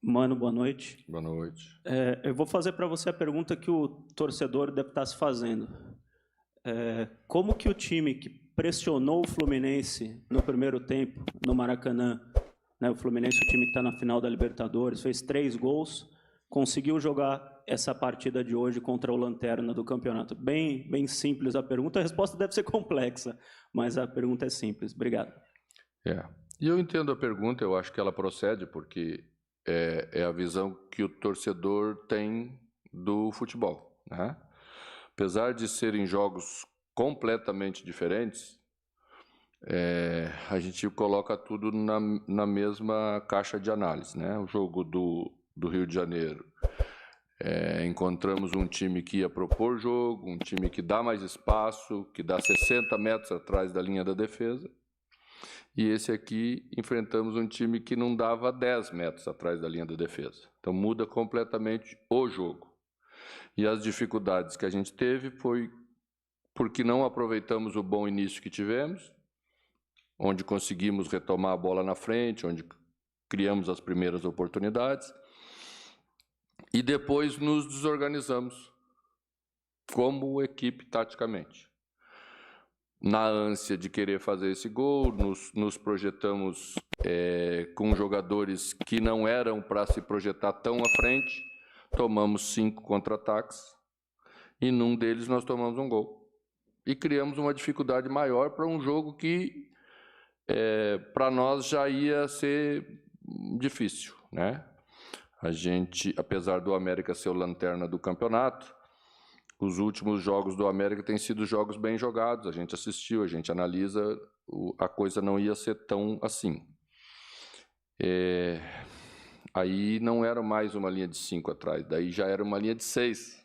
Mano, boa noite. Boa noite. Eu vou fazer para você a pergunta que o torcedor deve estar se fazendo. Como que o time que pressionou o Fluminense no primeiro tempo, no Maracanã, né, o Fluminense, o time que está na final da Libertadores, fez 3 gols, conseguiu jogar essa partida de hoje contra o Lanterna do campeonato? Bem simples a pergunta. A resposta deve ser complexa, mas a pergunta é simples. Obrigado. E eu entendo a pergunta, eu acho que ela procede, porque é a visão que o torcedor tem do futebol, né? Apesar de serem jogos completamente diferentes, a gente coloca tudo na mesma caixa de análise, né? O jogo do Rio de Janeiro, encontramos um time que ia propor jogo, um time que dá mais espaço, que dá 60 metros atrás da linha da defesa. E esse aqui, enfrentamos um time que não dava 10 metros atrás da linha da defesa. Então, muda completamente o jogo. E as dificuldades que a gente teve foi porque não aproveitamos o bom início que tivemos, onde conseguimos retomar a bola na frente, onde criamos as primeiras oportunidades, e depois nos desorganizamos como equipe taticamente. Na ânsia de querer fazer esse gol, nos projetamos com jogadores que não eram para se projetar tão à frente, tomamos 5 contra-ataques e num deles nós tomamos um gol. E criamos uma dificuldade maior para um jogo que para nós já ia ser difícil, né? A gente, apesar do América ser o lanterna do campeonato, os últimos jogos do América têm sido jogos bem jogados, a gente assistiu, a gente analisa, a coisa não ia ser tão assim. Aí não era mais uma linha de 5 atrás, daí já era uma linha de 6.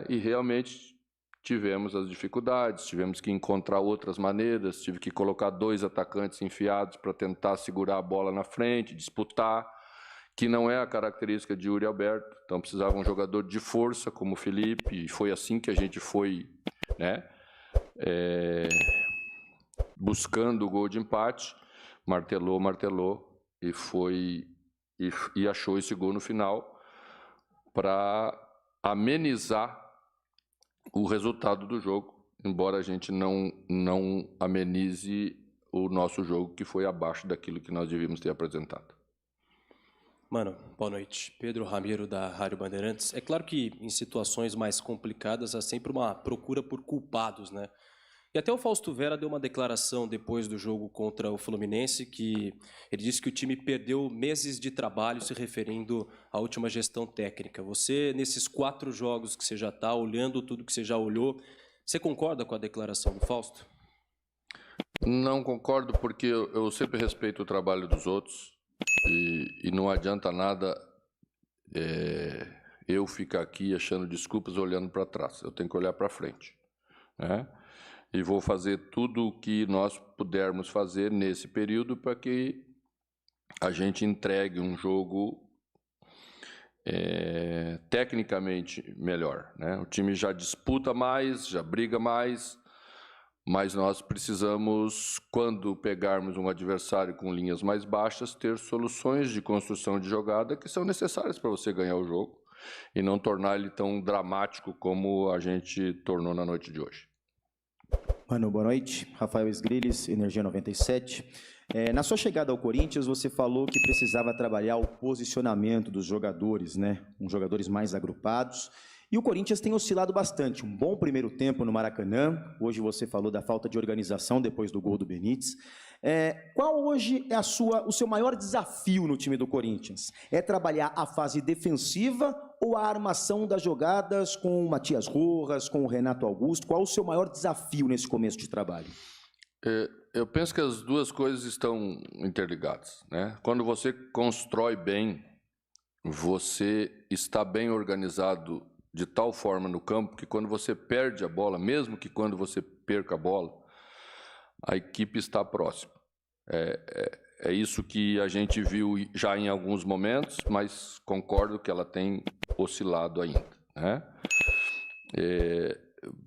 E realmente tivemos as dificuldades, tivemos que encontrar outras maneiras, tive que colocar 2 atacantes enfiados para tentar segurar a bola na frente, disputar, que não é a característica de Yuri Alberto, então precisava um jogador de força como o Felipe, e foi assim que a gente foi, né, buscando o gol de empate, martelou, e foi e achou esse gol no final para amenizar o resultado do jogo, embora a gente não amenize o nosso jogo, que foi abaixo daquilo que nós devíamos ter apresentado. Mano, boa noite. Pedro Ramiro, da Rádio Bandeirantes. É claro que em situações mais complicadas há sempre uma procura por culpados, né? E até o Fausto Vera deu uma declaração depois do jogo contra o Fluminense, que ele disse que o time perdeu meses de trabalho se referindo à última gestão técnica. Você, nesses 4 jogos que você já está, olhando tudo que você já olhou, você concorda com a declaração do Fausto? Não concordo, porque eu sempre respeito o trabalho dos outros. E não adianta nada eu ficar aqui achando desculpas olhando para trás. Eu tenho que olhar para frente, né? E vou fazer tudo o que nós pudermos fazer nesse período para que a gente entregue um jogo tecnicamente melhor, né? O time já disputa mais, já briga mais, mas nós precisamos, quando pegarmos um adversário com linhas mais baixas, ter soluções de construção de jogada que são necessárias para você ganhar o jogo e não tornar ele tão dramático como a gente tornou na noite de hoje. Mano, boa noite. Rafael Esgriles, Energia 97. Na sua chegada ao Corinthians, você falou que precisava trabalhar o posicionamento dos jogadores, né? Com jogadores mais agrupados. E o Corinthians tem oscilado bastante. Um bom primeiro tempo no Maracanã. Hoje você falou da falta de organização depois do gol do Benítez. Qual hoje é o seu maior desafio no time do Corinthians? É trabalhar a fase defensiva ou a armação das jogadas com o Matias Rojas, com o Renato Augusto? Qual o seu maior desafio nesse começo de trabalho? Eu penso que as duas coisas estão interligadas, né? Quando você constrói bem, você está bem organizado de tal forma no campo que quando você perde a bola, mesmo que quando você perca a bola, a equipe está próxima. É isso que a gente viu já em alguns momentos, mas concordo que ela tem oscilado ainda, né?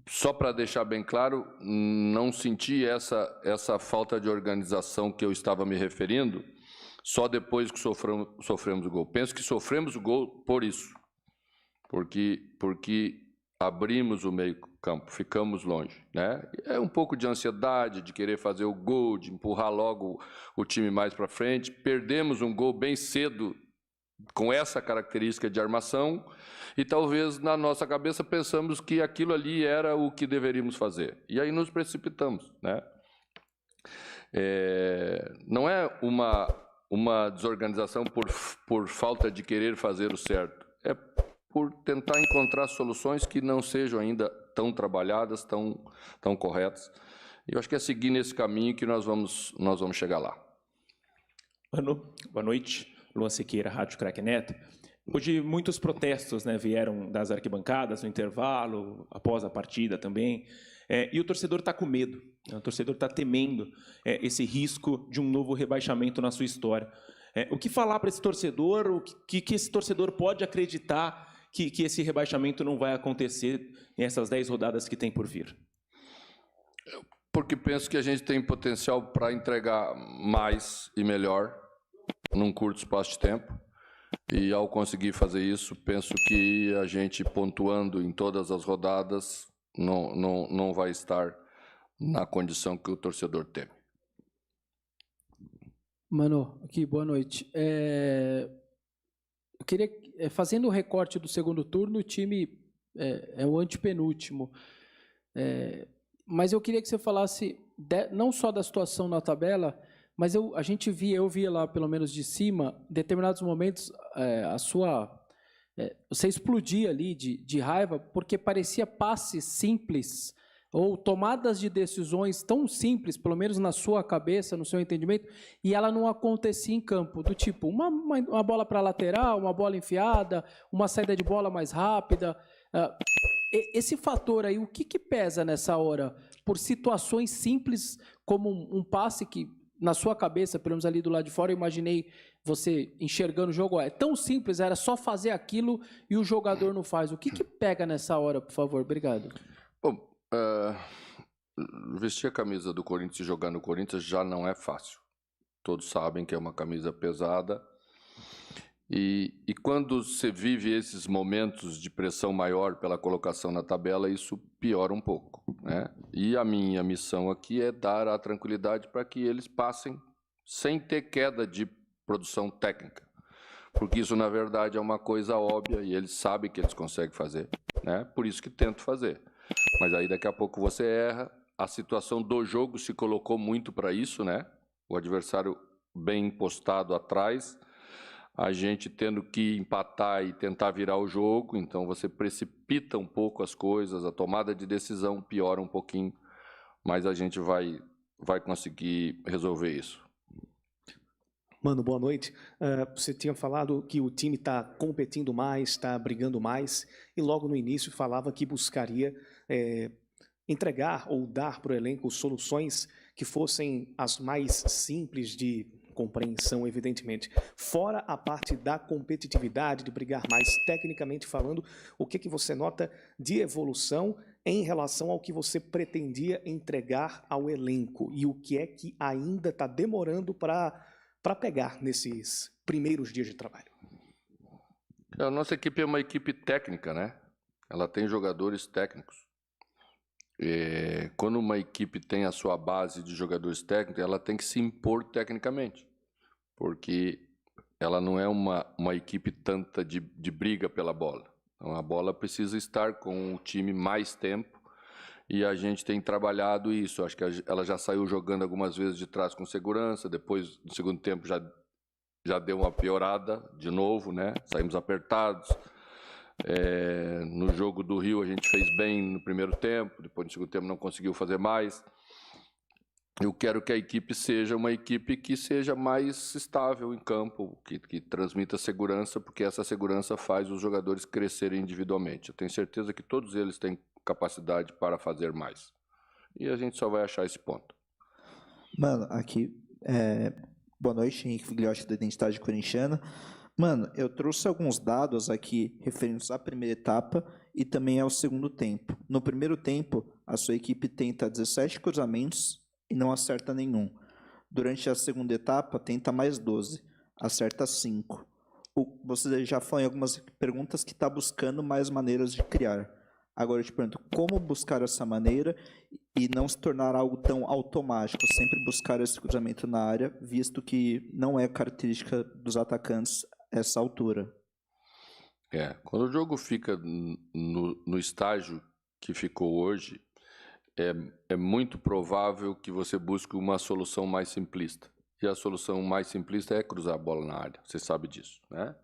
Só para deixar bem claro, não senti essa falta de organização que eu estava me referindo só depois que sofremos o gol. Penso que sofremos o gol por isso, porque abrimos o meio-campo, ficamos longe, né? É um pouco de ansiedade, de querer fazer o gol, de empurrar logo o time mais para frente. Perdemos um gol bem cedo com essa característica de armação e talvez na nossa cabeça pensamos que aquilo ali era o que deveríamos fazer. E aí nos precipitamos, né? Não é uma desorganização por falta de querer fazer o certo, é por tentar encontrar soluções que não sejam ainda tão trabalhadas, tão corretas. E eu acho que é seguir nesse caminho que nós vamos chegar lá. Mano, boa noite. Luan Siqueira, Rádio Craque Neto. Hoje muitos protestos, né, vieram das arquibancadas no intervalo, após a partida também. E o torcedor está com medo, né? O torcedor está temendo esse risco de um novo rebaixamento na sua história. O que falar para esse torcedor? O que esse torcedor pode acreditar que esse rebaixamento não vai acontecer nessas 10 rodadas que tem por vir? Porque penso que a gente tem potencial para entregar mais e melhor num curto espaço de tempo. E ao conseguir fazer isso, penso que a gente pontuando em todas as rodadas não vai estar na condição que o torcedor teme. Mano, aqui, boa noite. Eu queria, fazendo o recorte do segundo turno, o time é o antepenúltimo. Mas eu queria que você falasse não só da situação na tabela, mas eu via lá, pelo menos de cima, em determinados momentos, você explodia ali de raiva, porque parecia passes simples, ou tomadas de decisões tão simples, pelo menos na sua cabeça, no seu entendimento, e ela não acontecia em campo, do tipo, uma bola para a lateral, uma bola enfiada, uma saída de bola mais rápida. Esse fator aí, o que pesa nessa hora? Por situações simples, como um passe que, na sua cabeça, pelo menos ali do lado de fora, eu imaginei você enxergando o jogo. É tão simples, era só fazer aquilo e o jogador não faz. O que pega nessa hora, por favor? Obrigado. Bom, vestir a camisa do Corinthians e jogar no Corinthians já não é fácil. Todos sabem que é uma camisa pesada. E quando você vive esses momentos de pressão maior pela colocação na tabela, isso piora um pouco, né? E a minha missão aqui é dar a tranquilidade para que eles passem sem ter queda de produção técnica. Porque isso, na verdade, é uma coisa óbvia e eles sabem que eles conseguem fazer, né? Por isso que tento fazer. Mas aí daqui a pouco você erra. A situação do jogo se colocou muito para isso, né? O adversário bem postado atrás, a gente tendo que empatar e tentar virar o jogo, então você precipita um pouco as coisas, a tomada de decisão piora um pouquinho, mas a gente vai conseguir resolver isso. Mano, boa noite. Você tinha falado que o time está competindo mais, está brigando mais, e logo no início falava que buscaria entregar ou dar para o elenco soluções que fossem as mais simples de compreensão, evidentemente. Fora a parte da competitividade, de brigar mais, tecnicamente falando, o que você nota de evolução em relação ao que você pretendia entregar ao elenco e o que é que ainda está demorando para pegar nesses primeiros dias de trabalho? A nossa equipe é uma equipe técnica, né? Ela tem jogadores técnicos. Quando uma equipe tem a sua base de jogadores técnicos, ela tem que se impor tecnicamente, porque ela não é uma equipe tanta de briga pela bola. Então, a bola precisa estar com o time mais tempo e a gente tem trabalhado isso. Acho que ela já saiu jogando algumas vezes de trás com segurança, depois, no segundo tempo, já deu uma piorada de novo, né? Saímos apertados. No jogo do Rio a gente fez bem no primeiro tempo, depois no segundo tempo não conseguiu fazer mais. Eu quero que a equipe seja uma equipe que seja mais estável em campo, que transmita segurança, porque essa segurança faz os jogadores crescerem individualmente. Eu tenho certeza que todos eles têm capacidade para fazer mais. E a gente só vai achar esse ponto. Mano, aqui, boa noite, Henrique Figliotti da Identidade Corintiana. Mano, eu trouxe alguns dados aqui referentes à primeira etapa e também ao segundo tempo. No primeiro tempo, a sua equipe tenta 17 cruzamentos e não acerta nenhum. Durante a segunda etapa, tenta mais 12. acerta 5. Você já falou em algumas perguntas que está buscando mais maneiras de criar. Agora eu te pergunto, como buscar essa maneira e não se tornar algo tão automático, sempre buscar esse cruzamento na área, visto que não é característica dos atacantes essa altura? Quando o jogo fica no estágio que ficou hoje, é muito provável que você busque uma solução mais simplista. E a solução mais simplista é cruzar a bola na área, você sabe disso, né?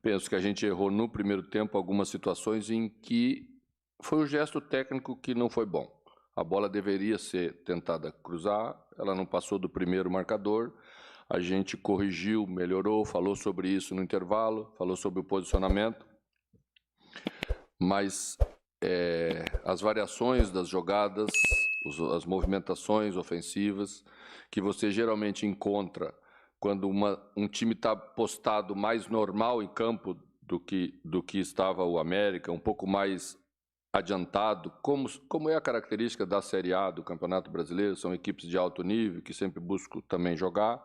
Penso que a gente errou no primeiro tempo algumas situações em que foi o gesto técnico que não foi bom. A bola deveria ser tentada cruzar, ela não passou do primeiro marcador, a gente corrigiu, melhorou, falou sobre isso no intervalo, falou sobre o posicionamento, mas as variações das jogadas, as movimentações ofensivas que você geralmente encontra quando um time está postado mais normal em campo do que estava o América, um pouco mais adiantado, como é a característica da Série A do Campeonato Brasileiro, são equipes de alto nível que sempre buscam também jogar,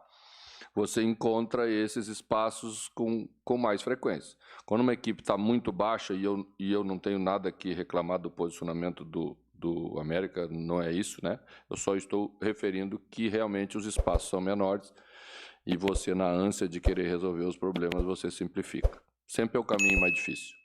você encontra esses espaços com mais frequência. Quando uma equipe está muito baixa, e eu não tenho nada que reclamar do posicionamento do América, não é isso, né? Eu só estou referindo que realmente os espaços são menores e você, na ânsia de querer resolver os problemas, você simplifica. Sempre é o caminho mais difícil.